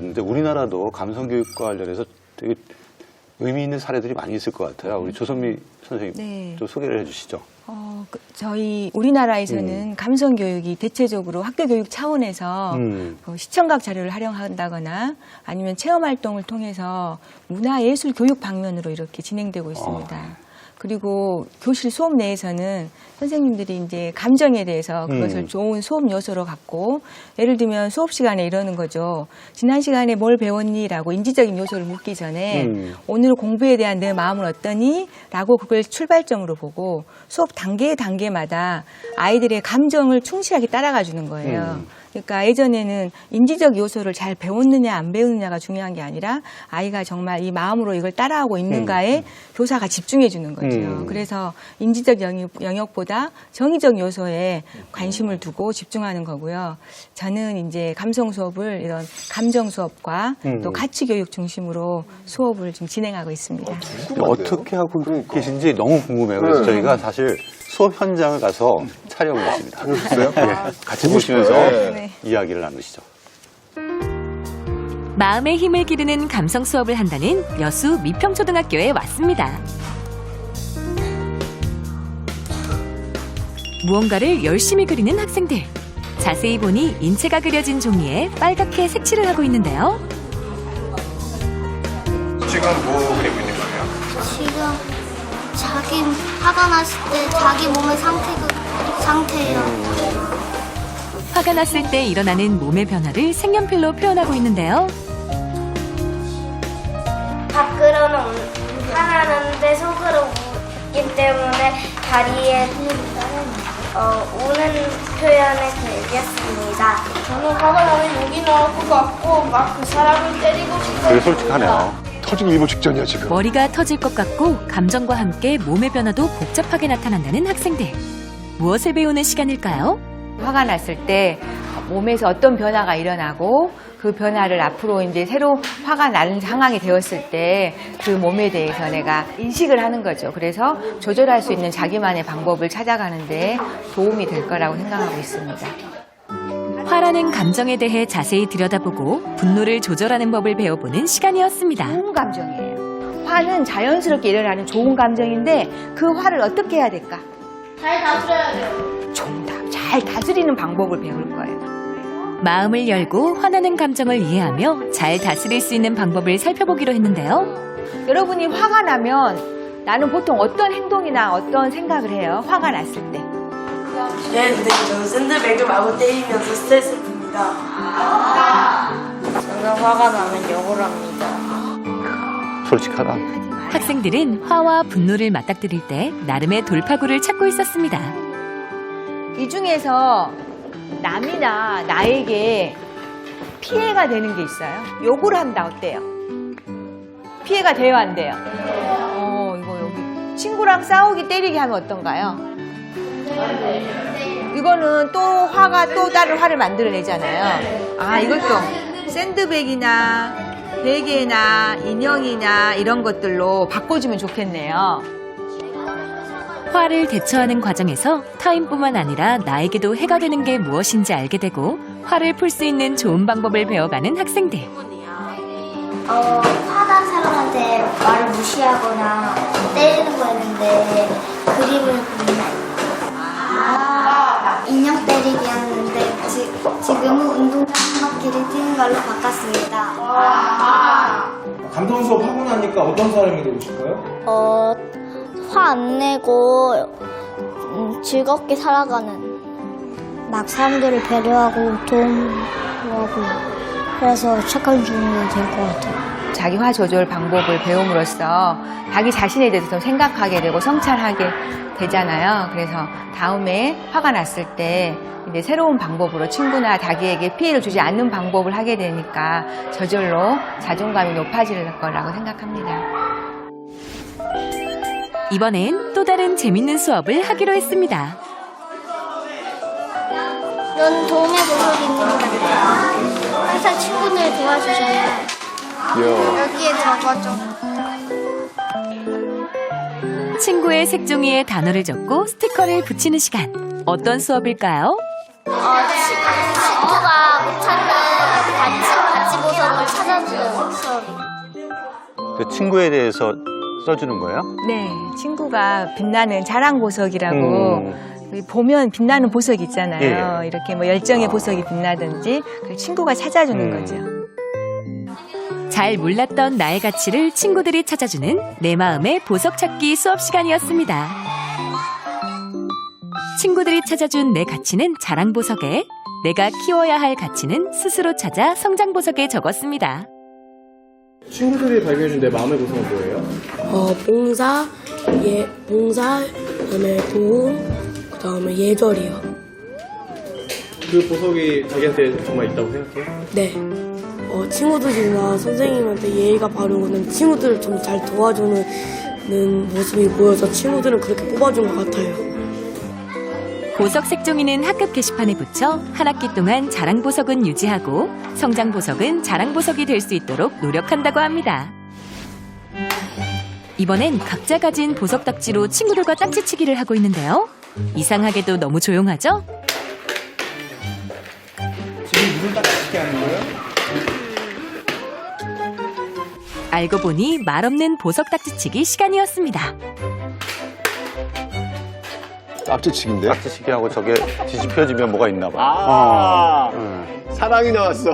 근데 우리나라도 감성 교육과 관련해서 되게 의미 있는 사례들이 많이 있을 것 같아요. 우리 조선미 선생님 네. 좀 소개를 해주시죠. 저희 우리나라에서는 감성 교육이 대체적으로 학교 교육 차원에서 시청각 자료를 활용한다거나 아니면 체험 활동을 통해서 문화예술 교육 방면으로 이렇게 진행되고 있습니다. 그리고 교실 수업 내에서는 선생님들이 이제 감정에 대해서 그것을 좋은 수업 요소로 갖고 예를 들면 수업 시간에 이러는 거죠. 지난 시간에 뭘 배웠니? 라고 인지적인 요소를 묻기 전에 오늘 공부에 대한 내 마음은 어떠니? 라고 그걸 출발점으로 보고 수업 단계마다 아이들의 감정을 충실하게 따라가 주는 거예요. 그러니까 예전에는 인지적 요소를 잘 배웠느냐 안 배웠느냐가 중요한 게 아니라 아이가 정말 이 마음으로 이걸 따라하고 있는가에 교사가 집중해 주는 거죠. 그래서 인지적 영역보다 정의적 요소에 관심을 두고 집중하는 거고요. 저는 이제 감성 수업을 이런 감정 수업과 또 가치 교육 중심으로 수업을 좀 진행하고 있습니다. 어떻게 하고 계신지 너무 궁금해요. 그래서 저희가 사실 수업 현장을 가서 촬영을 했습니다. 다녀오셨어요? 같이 보시면서 네. 이야기를 나누시죠. 마음의 힘을 기르는 감성 수업을 한다는 여수 미평초등학교에 왔습니다. 무언가를 열심히 그리는 학생들. 자세히 보니 인체가 그려진 종이에 빨갛게 색칠을 하고 있는데요. 지금 뭐 그리고 있는 거예요? 지금 자기 화가 났을 때 자기 몸의 상태예요. 화가 났을 때 일어나는 몸의 변화를 색연필로 표현하고 있는데요. 밖으로는 화나는데 속으로 웃기 때문에 다리에 우는 표현을 그렸습니다. 저는 화가 나면 욕이 나올 것 같고 막 그 사람을 때리고 싶어요. 되게 솔직하네요. 터지기 일보 직전이야 지금. 머리가 터질 것 같고 감정과 함께 몸의 변화도 복잡하게 나타난다는 학생들. 무엇을 배우는 시간일까요? 화가 났을 때 몸에서 어떤 변화가 일어나고 그 변화를 앞으로 이제 새로 화가 나는 상황이 되었을 때 그 몸에 대해서 내가 인식을 하는 거죠. 그래서 조절할 수 있는 자기만의 방법을 찾아가는데 도움이 될 거라고 생각하고 있습니다. 화라는 감정에 대해 자세히 들여다보고 분노를 조절하는 법을 배워보는 시간이었습니다. 좋은 감정이에요. 화는 자연스럽게 일어나는 좋은 감정인데 그 화를 어떻게 해야 될까? 잘 다스려야 돼요. 정답. 잘 다스리는 방법을 배울 거예요. 마음을 열고 화나는 감정을 이해하며 잘 다스릴 수 있는 방법을 살펴보기로 했는데요. 여러분이 화가 나면 나는 보통 어떤 행동이나 어떤 생각을 해요? 화가 났을 때. 근데 저는 샌드백을 마구 때리면서 스트레스 풉니다. 저는 화가 나면 욕을 합니다. 솔직하다. 학생들은 화와 분노를 맞닥뜨릴 때 나름의 돌파구를 찾고 있었습니다. 이 중에서 남이나 나에게 피해가 되는 게 있어요. 욕을 한다 어때요? 피해가 돼요 안 돼요? 이거 여기 친구랑 싸우기 때리기 하면 어떤가요? 이거는 또 화가 또 다른 화를 만들어내잖아요. 아 이것도 샌드백이나 베개나 인형이나 이런 것들로 바꿔주면 좋겠네요. 화를 대처하는 과정에서 타인뿐만 아니라 나에게도 해가 되는 게 무엇인지 알게 되고 화를 풀 수 있는 좋은 방법을 배워가는 학생들. 화난 사람한테 말을 무시하거나 때리는 거였는데 그림을 그리는 인형 때리기였는데 지금은 운동장 한 바퀴를 뛰는 걸로 바꿨습니다. 감정 수업 하고 나니까 어떤 사람이 되고 싶어요? 화 안 내고 즐겁게 살아가는 막 사람들을 배려하고 도움하고 그래서 착한 주민이 될 것 같아요. 자기 화 조절 방법을 배움으로써 자기 자신에 대해서 좀 생각하게 되고 성찰하게 되잖아요. 그래서 다음에 화가 났을 때 이제 새로운 방법으로 친구나 자기에게 피해를 주지 않는 방법을 하게 되니까 저절로 자존감이 높아질 거라고 생각합니다. 이번엔 또 다른 재밌는 수업을 하기로 했습니다. 넌 도움의 보석이 있는 것 같아. 항상 친구들 도와주잖아. 여기에 적어줘. 친구의 색종이에 단어를 적고 스티커를 붙이는 시간. 어떤 수업일까요? 친구가 못 찾는 가치 보석을 그 친구에 대해서 써주는 거예요? 네, 친구가 빛나는 자랑 보석이라고 보면 빛나는 보석 있잖아요. 예. 이렇게 뭐 열정의 보석이 빛나든지 그걸 친구가 찾아주는 거죠. 잘 몰랐던 나의 가치를 친구들이 찾아주는 내 마음의 보석 찾기 수업 시간이었습니다. 친구들이 찾아준 내 가치는 자랑 보석에, 내가 키워야 할 가치는 스스로 찾아 성장 보석에 적었습니다. 친구들이 발견해준 내 마음의 보석은 뭐예요? 봉사, 그다음에 도움, 그다음에 예절이요. 그 보석이 자기한테 정말 있다고 생각해요? 네. 친구들이나 선생님한테 예의가 바르고는 친구들을 좀 잘 도와주는 모습이 보여서 친구들은 그렇게 뽑아준 것 같아요. 보석 색종이는 학급 게시판에 붙여 한 학기 동안 자랑 보석은 유지하고 성장 보석은 자랑 보석이 될 수 있도록 노력한다고 합니다. 이번엔 각자 가진 보석 딱지로 친구들과 딱지치기를 하고 있는데요. 이상하게도 너무 조용하죠? 지금 무슨 딱지치기 하는 거예요? 알고 보니 말없는 보석 딱지치기 시간이었습니다. 앞뒤치기인데? 딱지치기하고 저게 뒤집혀지면 뭐가 있나 봐. 사랑이 나왔어.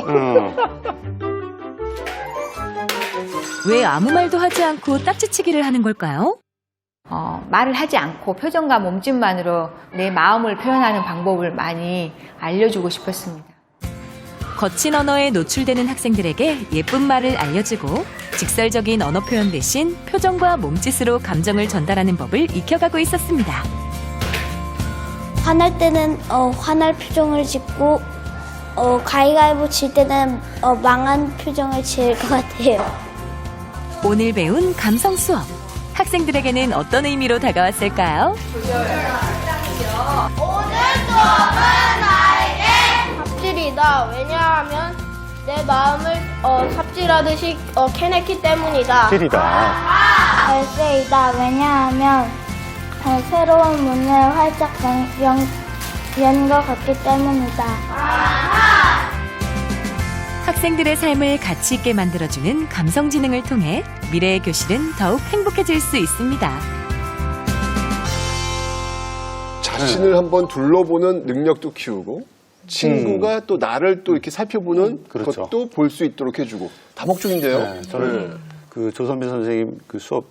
왜 아무 말도 하지 않고 딱지치기를 하는 걸까요? 말을 하지 않고 표정과 몸짓만으로 내 마음을 표현하는 방법을 많이 알려주고 싶었습니다. 거친 언어에 노출되는 학생들에게 예쁜 말을 알려주고 직설적인 언어 표현 대신 표정과 몸짓으로 감정을 전달하는 법을 익혀가고 있었습니다. 화날 때는 화날 표정을 짓고 가위가위보 칠 때는 망한 표정을 지을 것 같아요. 오늘 배운 감성 수업. 학생들에게는 어떤 의미로 다가왔을까요? 삽질이다. 왜냐하면 내 마음을 삽질하듯이 캐냈기 때문이다. 찔이다. 열쇠이다. 왜냐하면 새로운 문을 활짝 연 것 같기 때문이다. 학생들의 삶을 가치 있게 만들어주는 감성지능을 통해 미래의 교실은 더욱 행복해질 수 있습니다. 자신을 한번 둘러보는 능력도 키우고 친구가 또 나를 또 이렇게 살펴보는 그렇죠. 것도 볼 수 있도록 해주고 다목적인데요. 네, 저는 그 조선미 선생님 그 수업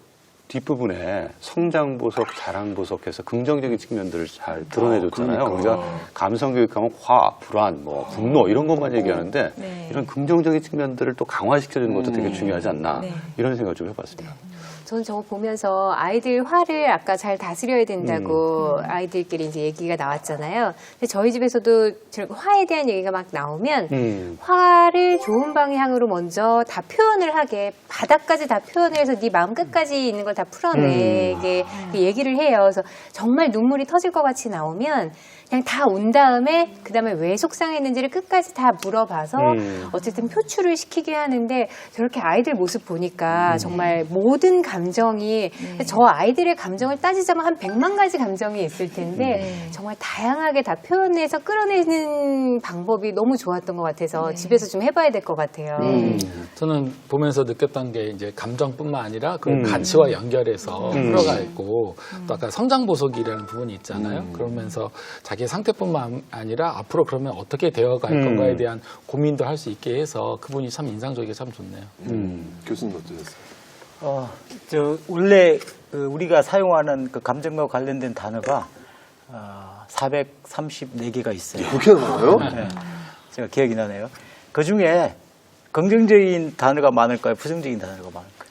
뒷부분에 성장보석, 자랑보석해서 긍정적인 측면들을 잘 드러내줬잖아요. 그러니까. 우리가 감성교육하면 화, 불안, 뭐 분노 이런 것만 얘기하는데 네. 이런 긍정적인 측면들을 또 강화시켜주는 것도 되게 중요하지 않나 네. 이런 생각을 좀 해봤습니다. 저는 저거 보면서 아이들 화를 아까 잘 다스려야 된다고 아이들끼리 이제 얘기가 나왔잖아요. 근데 저희 집에서도 화에 대한 얘기가 막 나오면 화를 좋은 방향으로 먼저 다 표현을 하게 바닥까지 다 표현을 해서 네 마음 끝까지 있는 걸 다 풀어내게 얘기를 해요. 그래서 정말 눈물이 터질 것 같이 나오면 그냥 다 온 다음에 그다음에 왜 속상했는지를 끝까지 다 물어봐서 어쨌든 표출을 시키게 하는데 저렇게 아이들 모습 보니까 정말 모든 감정이 저 아이들의 감정을 따지자면 한 100만 가지 감정이 있을 텐데 정말 다양하게 다 표현해서 끌어내는 방법이 너무 좋았던 것 같아서 집에서 좀 해봐야 될 것 같아요. 저는 보면서 느꼈던 게 이제 감정뿐만 아니라 그 가치와 연결해서 풀어가 있고 또 아까 성장보석이라는 부분이 있잖아요. 그러면서 자기 상태뿐만 아니라 앞으로 그러면 어떻게 되어갈 건가에 대한 고민도 할 수 있게 해서 그분이 참 인상적이고 참 좋네요. 교수님 어떠셨어요? 원래 우리가 사용하는 그 감정과 관련된 단어가 434개가 있어요. 그렇게 나와요? 네. 제가 기억이 나네요. 그 중에 긍정적인 단어가 많을까요? 부정적인 단어가 많을까요?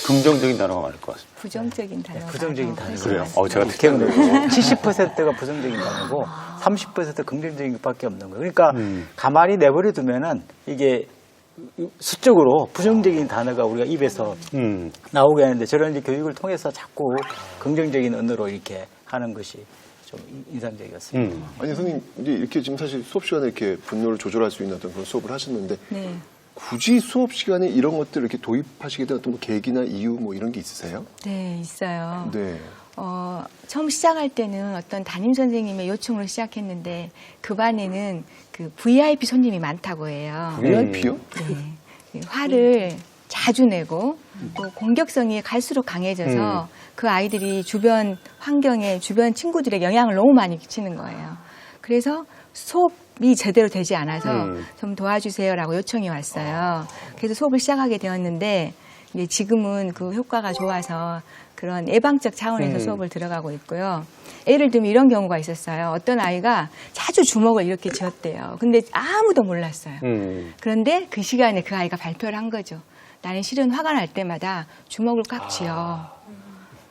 긍정적인 단어가 많을 것 같습니다. 부정적인 단어. 부정적인 단어가 그래요? 많습니다. 제가 기억나요. 70%가 부정적인 단어고 30% 긍정적인 것밖에 없는 거예요. 그러니까 가만히 내버려 두면은 이게 수적으로 부정적인 단어가 우리가 입에서 나오게 하는데 저런 이제 교육을 통해서 자꾸 긍정적인 언어로 이렇게 하는 것이 좀 인상적이었습니다. 아니 선생님 이제 이렇게 지금 사실 수업 시간에 이렇게 분노를 조절할 수 있는 어떤 그런 수업을 하셨는데 네. 굳이 수업 시간에 이런 것들을 이렇게 도입하시게 된 어떤 뭐 계기나 이유 뭐 이런 게 있으세요? 네, 있어요. 네. 처음 시작할 때는 어떤 담임 선생님의 요청으로 시작했는데 그 반에는 그 VIP 손님이 많다고 해요. VIP요? 네. 화를 잘 자주 내고 또 공격성이 갈수록 강해져서 그 아이들이 주변 환경에 주변 친구들에게 영향을 너무 많이 끼치는 거예요. 그래서 수업이 제대로 되지 않아서 좀 도와주세요라고 요청이 왔어요. 그래서 수업을 시작하게 되었는데 이제 지금은 그 효과가 좋아서 그런 예방적 차원에서 수업을 들어가고 있고요. 예를 들면 이런 경우가 있었어요. 어떤 아이가 자주 주먹을 이렇게 쥐었대요. 근데 아무도 몰랐어요. 그런데 그 시간에 그 아이가 발표를 한 거죠. 나는 실은 화가 날 때마다 주먹을 꽉 쥐어.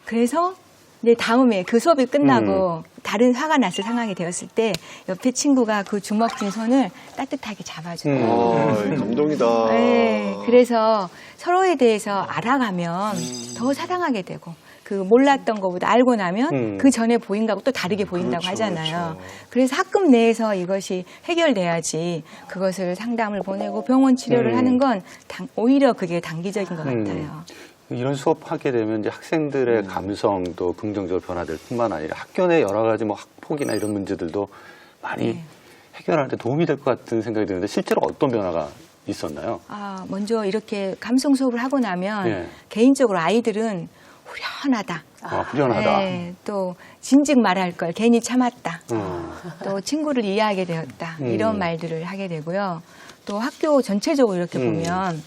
그래서 이제 다음에 그 수업이 끝나고 다른 화가 났을 상황이 되었을 때 옆에 친구가 그 주먹 쥔 손을 따뜻하게 잡아줘요. 감동이다. 네, 그래서 서로에 대해서 알아가면 더 사랑하게 되고 그 몰랐던 것보다 알고 나면 그 전에 보인 거하고 또 다르게 보인다고 하잖아요. 그래서 학급 내에서 이것이 해결돼야지 그것을 상담을 보내고 병원 치료를 하는 건 오히려 그게 단기적인 것 같아요. 이런 수업하게 되면 이제 학생들의 감성도 긍정적으로 변화될 뿐만 아니라 학교 내 여러 가지 뭐 학폭이나 이런 문제들도 많이 해결하는 데 도움이 될 것 같은 생각이 드는데 실제로 어떤 변화가 있었나요? 먼저 이렇게 감성 수업을 하고 나면 개인적으로 아이들은 후련하다. 후련하다. 네, 또 진즉 말할 걸 괜히 참았다. 또 친구를 이해하게 되었다. 이런 말들을 하게 되고요. 또 학교 전체적으로 이렇게 보면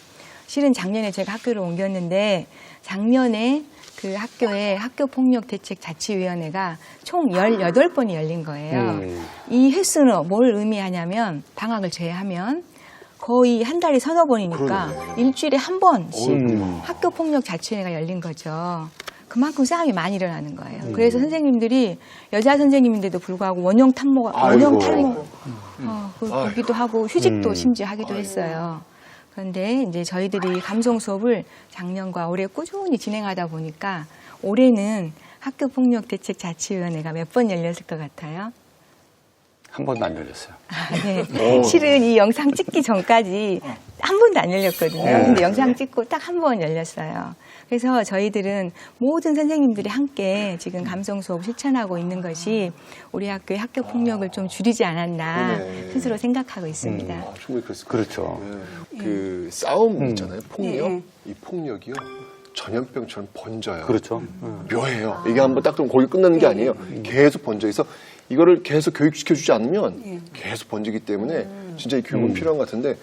실은 작년에 제가 학교를 옮겼는데 작년에 그 학교에 학교폭력대책자치위원회가 총 18번이 열린 거예요. 이 횟수는 뭘 의미하냐면 방학을 제외하면 거의 한 달에 서너 번이니까 일주일에 한 번씩 학교폭력자치위원회가 열린 거죠. 그만큼 싸움이 많이 일어나는 거예요. 그래서 선생님들이 여자 선생님인데도 불구하고 원형 탈모 거기도 하고 휴직도 심지어 하기도 했어요. 그런데 이제 저희들이 감성 수업을 작년과 올해 꾸준히 진행하다 보니까 올해는 학교폭력대책자치위원회가 몇 번 열렸을 것 같아요? 한 번도 안 열렸어요. 네. 실은 이 영상 찍기 전까지 한 번도 안 열렸거든요. 근데 영상 찍고 딱 한 번 열렸어요. 그래서 저희들은 모든 선생님들이 함께 지금 감성 수업 실천하고 있는 것이 우리 학교의 학교 폭력을 좀 줄이지 않았나 스스로 생각하고 있습니다. 충분히 그렇습니다. 그렇죠. 그 싸움 있잖아요. 폭력. 이 폭력이요. 전염병처럼 번져요. 그렇죠. 묘해요. 이게 한번 딱 들으면 거기 끝나는 게 아니에요. 계속 번져 있어. 이거를 계속 교육시켜주지 않으면 계속 번지기 때문에 진짜 이 교육은 필요한 것 같은데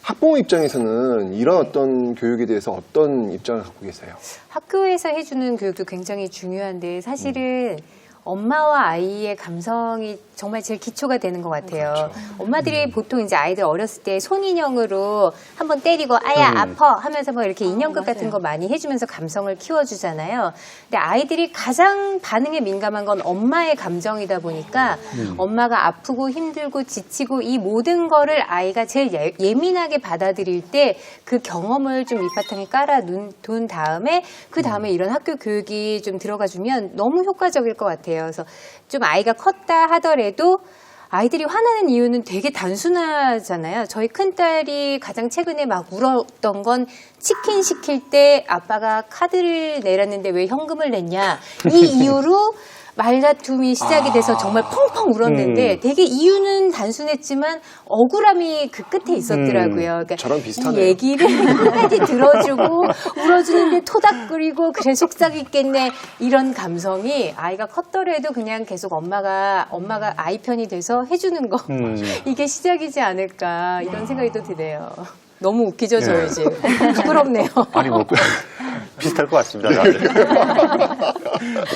학부모 입장에서는 이런 어떤 교육에 대해서 어떤 입장을 갖고 계세요? 학교에서 해주는 교육도 굉장히 중요한데 사실은 엄마와 아이의 감성이 정말 제일 기초가 되는 것 같아요. 그렇죠. 엄마들이 보통 이제 아이들 어렸을 때 손인형으로 한번 때리고 아야 아파 하면서 뭐 이렇게 인형극 같은 거 많이 해주면서 감성을 키워주잖아요. 근데 아이들이 가장 반응에 민감한 건 엄마의 감정이다 보니까 엄마가 아프고 힘들고 지치고 이 모든 거를 아이가 제일 예민하게 받아들일 때 그 경험을 좀 밑바탕에 깔아둔 다음에 그 다음에 이런 학교 교육이 좀 들어가주면 너무 효과적일 것 같아요. 그래서 좀 아이가 컸다 하더라도 아이들이 화나는 이유는 되게 단순하잖아요. 저희 큰딸이 가장 최근에 막 울었던 건 치킨 시킬 때 아빠가 카드를 내렸는데 왜 현금을 냈냐. 이 이유로 말다툼이 시작이 돼서 정말 펑펑 울었는데 되게 이유는 단순했지만 억울함이 그 끝에 있었더라고요. 그러니까 저랑 비슷하네요. 이 얘기를 끝까지 들어주고 울어주는데 토닥거리고 그래 속삭이겠네 이런 감성이 아이가 컸더라도 그냥 계속 엄마가 아이 편이 돼서 해주는 거 이게 시작이지 않을까 이런 생각이 또 드네요. 너무 웃기죠, 저희 집. 부끄럽네요. 아니, 뭐, 비슷할 것 같습니다.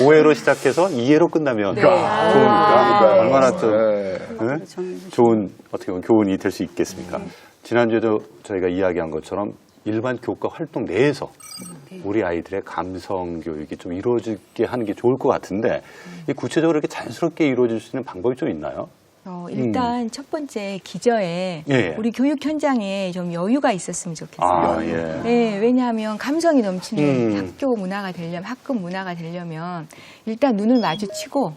오해로 시작해서 이해로 끝나면 좋으니까 얼마나 좀 좋은, 어떻게 보면 교훈이 될 수 있겠습니까? 지난주에도 저희가 이야기한 것처럼 일반 교과 활동 내에서 우리 아이들의 감성 교육이 좀 이루어지게 하는 게 좋을 것 같은데 구체적으로 이렇게 자연스럽게 이루어질 수 있는 방법이 좀 있나요? 일단 첫 번째 기저에 우리 교육 현장에 좀 여유가 있었으면 좋겠어요. 네, 왜냐하면 감성이 넘치는 학교 문화가 되려면, 학급 문화가 되려면 일단 눈을 마주치고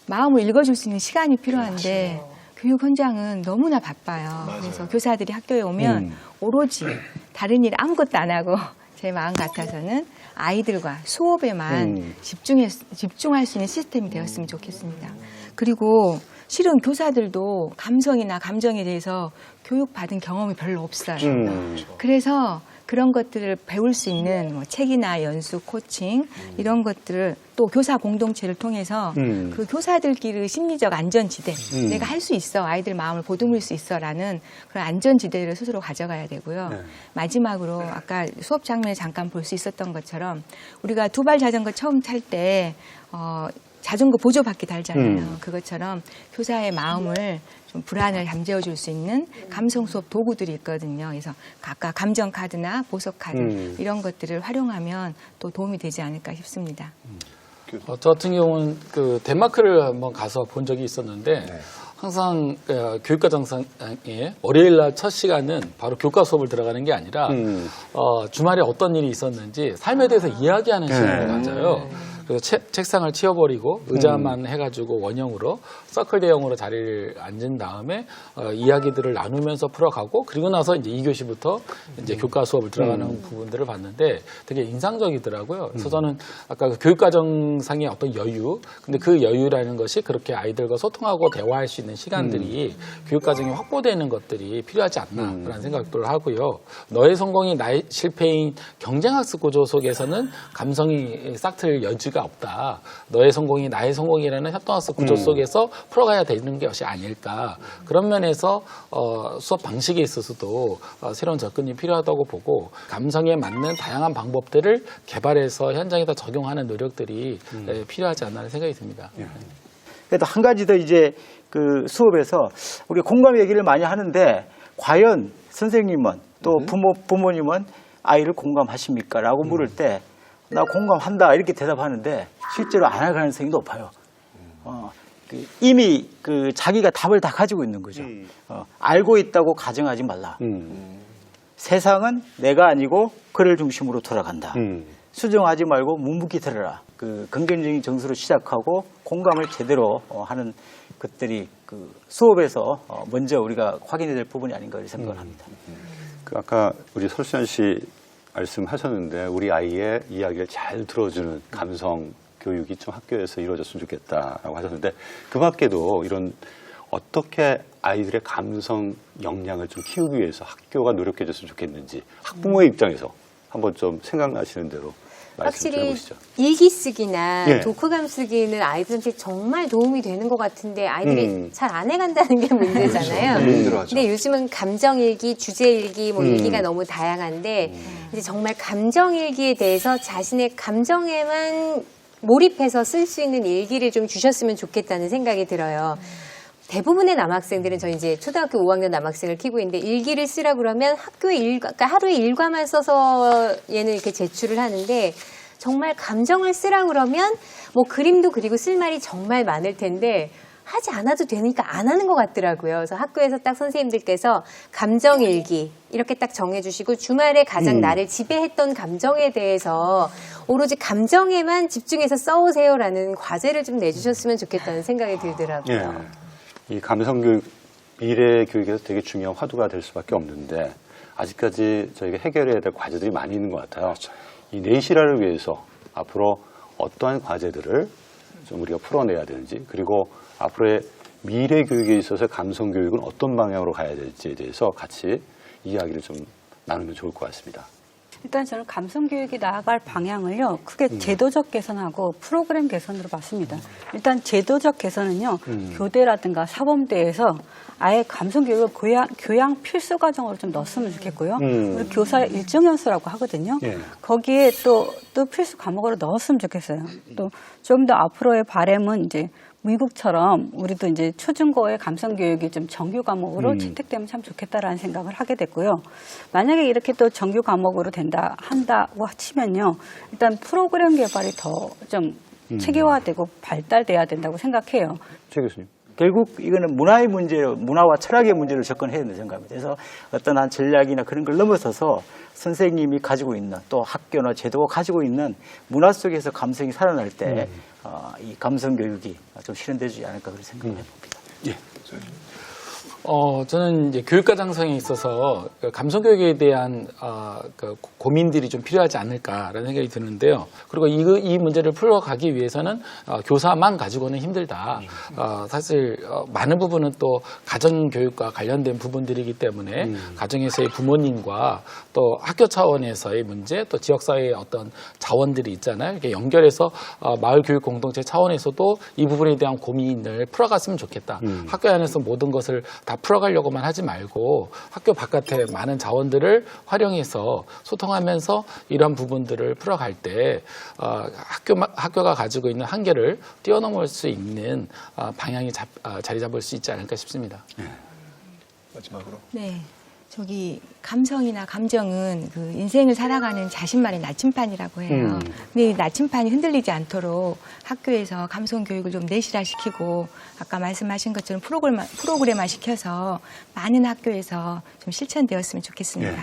마음을 읽어줄 수 있는 시간이 필요한데 교육 현장은 너무나 바빠요. 그래서 교사들이 학교에 오면 오로지 다른 일 아무것도 안 하고 제 마음 같아서는 아이들과 수업에만 집중할 수 있는 시스템이 되었으면 좋겠습니다. 그리고 실은 교사들도 감성이나 감정에 대해서 교육받은 경험이 별로 없어요. 그래서 그런 것들을 배울 수 있는 뭐 책이나 연수, 코칭 이런 것들을 또 교사 공동체를 통해서 그 교사들끼리 심리적 안전지대, 내가 할 수 있어, 아이들 마음을 보듬을 수 있어라는 그런 안전지대를 스스로 가져가야 되고요. 네. 마지막으로 아까 수업 장면에 잠깐 볼 수 있었던 것처럼 우리가 두발 자전거 처음 탈 때 자전거 보조바퀴 달잖아요. 그것처럼 교사의 마음을 좀 불안을 잠재워 줄 수 있는 감성 수업 도구들이 있거든요. 그래서 각각 감정 카드나 보석 카드 이런 것들을 활용하면 또 도움이 되지 않을까 싶습니다. 저 같은 경우는 그 덴마크를 한번 가서 본 적이 있었는데 항상 교육과정상에 월요일날 첫 시간은 바로 교과 수업을 들어가는 게 아니라 주말에 어떤 일이 있었는지 삶에 대해서 이야기하는 시간을 가져요. 그래서 책상을 치워버리고 의자만 해가지고 원형으로 서클 대형으로 자리를 앉은 다음에 이야기들을 나누면서 풀어가고 그리고 나서 이제 2교시부터 이제 교과 수업을 들어가는 부분들을 봤는데 되게 인상적이더라고요. 그래서 저는 아까 그 교육과정상의 어떤 여유, 근데 그 여유라는 것이 그렇게 아이들과 소통하고 대화할 수 있는 시간들이 교육과정에 확보되는 것들이 필요하지 않나라는 생각들을 하고요. 너의 성공이 나의 실패인 경쟁학습 구조 속에서는 감성이 싹틀 여지가 없다. 너의 성공이 나의 성공이라는 협동학습 구조 속에서 풀어가야 되는 것이 아닐까. 그런 면에서 수업 방식에 있어서도 새로운 접근이 필요하다고 보고 감성에 맞는 다양한 방법들을 개발해서 현장에다 적용하는 노력들이 필요하지 않나 생각이 듭니다. 그래도 한 가지 더 이제 그 수업에서 우리 공감 얘기를 많이 하는데 과연 선생님은 또 부모님은 아이를 공감하십니까? 라고 물을 때 나 공감한다 이렇게 대답하는데 실제로 안 할 가능성이 높아요. 이미 그 자기가 답을 다 가지고 있는 거죠. 알고 있다고 가정하지 말라. 세상은 내가 아니고 그를 중심으로 돌아간다. 수정하지 말고 묵묵히 들어라. 그 긍정적인 정서로 시작하고 공감을 제대로 하는 것들이 그 수업에서 먼저 우리가 확인해야 될 부분이 아닌가 생각을 합니다. 그 아까 우리 설수연 씨 말씀하셨는데 우리 아이의 이야기를 잘 들어주는 감성 교육이 좀 학교에서 이루어졌으면 좋겠다라고 하셨는데 그 밖에도 이런 어떻게 아이들의 감성 역량을 좀 키우기 위해서 학교가 노력해 줬으면 좋겠는지 학부모의 입장에서 한번 좀 생각나시는 대로 말씀 좀 확실히 해보시죠. 일기 쓰기나 예. 독후감 쓰기는 아이들한테 정말 도움이 되는 것 같은데 아이들이 잘 안 해간다는 게 문제잖아요. 힘들어하죠. 근데 요즘은 감정일기, 주제일기, 뭐 일기가 너무 다양한데 이제 정말 감정일기에 대해서 자신의 감정에만 몰입해서 쓸 수 있는 일기를 좀 주셨으면 좋겠다는 생각이 들어요. 대부분의 남학생들은 저 이제 초등학교 5학년 남학생을 키우고 있는데 일기를 쓰라 그러면 학교에 그러니까 하루에 일과만 써서 얘는 이렇게 제출을 하는데 정말 감정을 쓰라 그러면 뭐 그림도 그리고 쓸 말이 정말 많을 텐데 하지 않아도 되니까 안 하는 것 같더라고요. 그래서 학교에서 딱 선생님들께서 감정일기 이렇게 딱 정해주시고 주말에 가장 나를 지배했던 감정에 대해서 오로지 감정에만 집중해서 써오세요라는 과제를 좀 내주셨으면 좋겠다는 생각이 들더라고요. 예. 이 감성교육, 미래 교육에서 되게 중요한 화두가 될 수밖에 없는데 아직까지 저희가 해결해야 될 과제들이 많이 있는 것 같아요. 이 내실화를 위해서 앞으로 어떠한 과제들을 좀 우리가 풀어내야 되는지 그리고 앞으로의 미래 교육에 있어서 감성교육은 어떤 방향으로 가야 될지에 대해서 같이 이야기를 좀 나누면 좋을 것 같습니다. 일단 저는 감성교육이 나아갈 방향을요, 크게 제도적 개선하고 프로그램 개선으로 봤습니다. 일단 제도적 개선은요, 교대라든가 사범대에서 아예 감성교육을 교양 필수 과정으로 좀 넣었으면 좋겠고요. 우리 교사의 일정연수라고 하거든요. 예. 거기에 또 필수 과목으로 넣었으면 좋겠어요. 또 좀 더 앞으로의 바람은 이제 미국처럼 우리도 이제 초중고의 감성교육이 좀 정규 과목으로 채택되면 참 좋겠다라는 생각을 하게 됐고요. 만약에 이렇게 또 정규 과목으로 한다고 치면요. 일단 프로그램 개발이 더 좀 체계화되고 발달돼야 된다고 생각해요. 최 교수님. 결국 이거는 문화의 문제로, 문화와 철학의 문제로 접근해야 된다고 생각합니다. 그래서 어떤 한 전략이나 그런 걸 넘어서서 선생님이 가지고 있는 또 학교나 제도가 가지고 있는 문화 속에서 감성이 살아날 때 이 감성 교육이 좀 실현되지 않을까 그런 생각을 해봅니다. 예. 저는 이제 교육 과정성에 있어서 감성 교육에 대한 그 고민들이 좀 필요하지 않을까라는 생각이 드는데요. 그리고 이 문제를 풀어가기 위해서는 교사만 가지고는 힘들다. 사실 많은 부분은 또 가정 교육과 관련된 부분들이기 때문에 가정에서의 부모님과 또 학교 차원에서의 문제, 또 지역사회의 어떤 자원들이 있잖아요. 이렇게 연결해서 마을 교육 공동체 차원에서도 이 부분에 대한 고민을 풀어갔으면 좋겠다. 학교 안에서 모든 것을 다 풀어가려고만 하지 말고 학교 바깥에 많은 자원들을 활용해서 소통하면서 이런 부분들을 풀어갈 때 학교가 가지고 있는 한계를 뛰어넘을 수 있는 방향이 자리 잡을 수 있지 않을까 싶습니다. 마지막으로. 네. 감성이나 감정은 그 인생을 살아가는 자신만의 나침판이라고 해요. 근데 이 나침판이 흔들리지 않도록 학교에서 감성 교육을 좀 내실화시키고 아까 말씀하신 것처럼 프로그램화 시켜서 많은 학교에서 좀 실천되었으면 좋겠습니다. 네.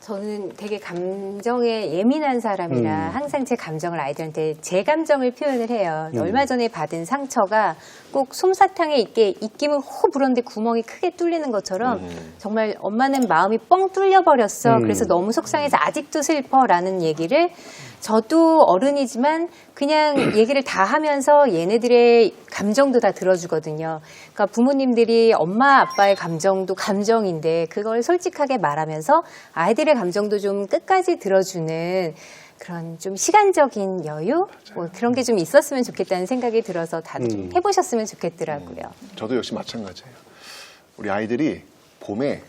저는 되게 감정에 예민한 사람이라 항상 제 감정을 아이들한테 제 감정을 표현을 해요. 얼마 전에 받은 상처가 꼭 솜사탕에 입김을 호 불었는데 구멍이 크게 뚫리는 것처럼 정말 엄마는 마음이 뻥 뚫려버렸어. 그래서 너무 속상해서 아직도 슬퍼라는 얘기를 저도 어른이지만 그냥 얘기를 다 하면서 얘네들의 감정도 다 들어주거든요. 그러니까 부모님들이 엄마 아빠의 감정도 감정인데 그걸 솔직하게 말하면서 아이들의 감정도 좀 끝까지 들어주는 그런 좀 시간적인 여유? 뭐 그런 게 좀 있었으면 좋겠다는 생각이 들어서 다들 좀 해보셨으면 좋겠더라고요. 저도 역시 마찬가지예요. 우리 아이들이 봄에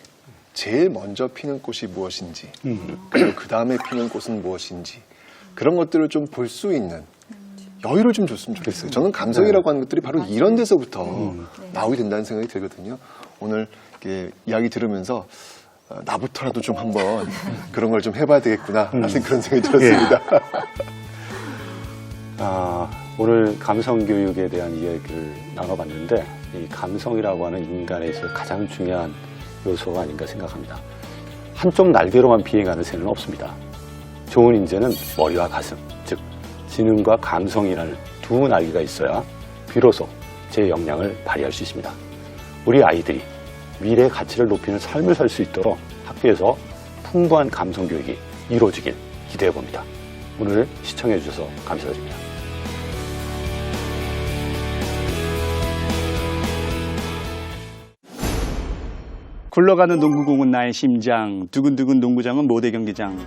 제일 먼저 피는 꽃이 무엇인지, 그리고 그 다음에 피는 꽃은 무엇인지, 그런 것들을 좀 볼 수 있는 여유를 좀 줬으면 좋겠어요. 저는 감성이라고 하는 것들이 바로 이런 데서부터 나오게 된다는 생각이 들거든요. 오늘 이렇게 이야기 들으면서 나부터라도 좀 한번 그런 걸 좀 해봐야 되겠구나 라는 그런 생각이 들었습니다. 오늘 감성 교육에 대한 이야기를 나눠봤는데 이 감성이라고 하는 인간에 있어서 가장 중요한 요소가 아닌가 생각합니다. 한쪽 날개로만 비행하는 새는 없습니다. 좋은 인재는 머리와 가슴, 즉 지능과 감성이라는 두 날개가 있어야 비로소 제 역량을 발휘할 수 있습니다. 우리 아이들이 미래의 가치를 높이는 삶을 살 수 있도록 학교에서 풍부한 감성 교육이 이루어지길 기대해 봅니다. 오늘 시청해 주셔서 감사드립니다. 굴러가는 농구공은 나의 심장, 두근두근 농구장은 모대 경기장.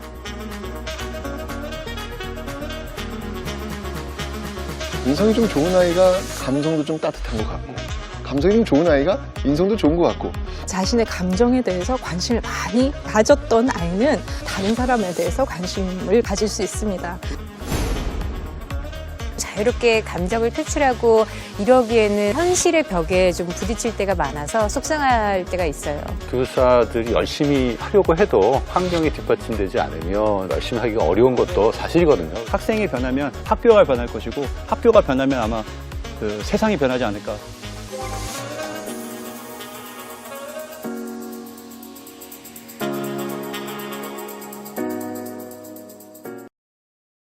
인성이 좀 좋은 아이가 감성도 좀 따뜻한 것 같고, 감성이 좀 좋은 아이가 인성도 좋은 것 같고. 자신의 감정에 대해서 관심을 많이 가졌던 아이는 다른 사람에 대해서 관심을 가질 수 있습니다. 자유롭게 감정을 표출하고 이러기에는 현실의 벽에 좀 부딪힐 때가 많아서 속상할 때가 있어요. 교사들이 열심히 하려고 해도 환경이 뒷받침되지 않으면 열심히 하기가 어려운 것도 사실이거든요. 학생이 변하면 학교가 변할 것이고 학교가 변하면 아마 그 세상이 변하지 않을까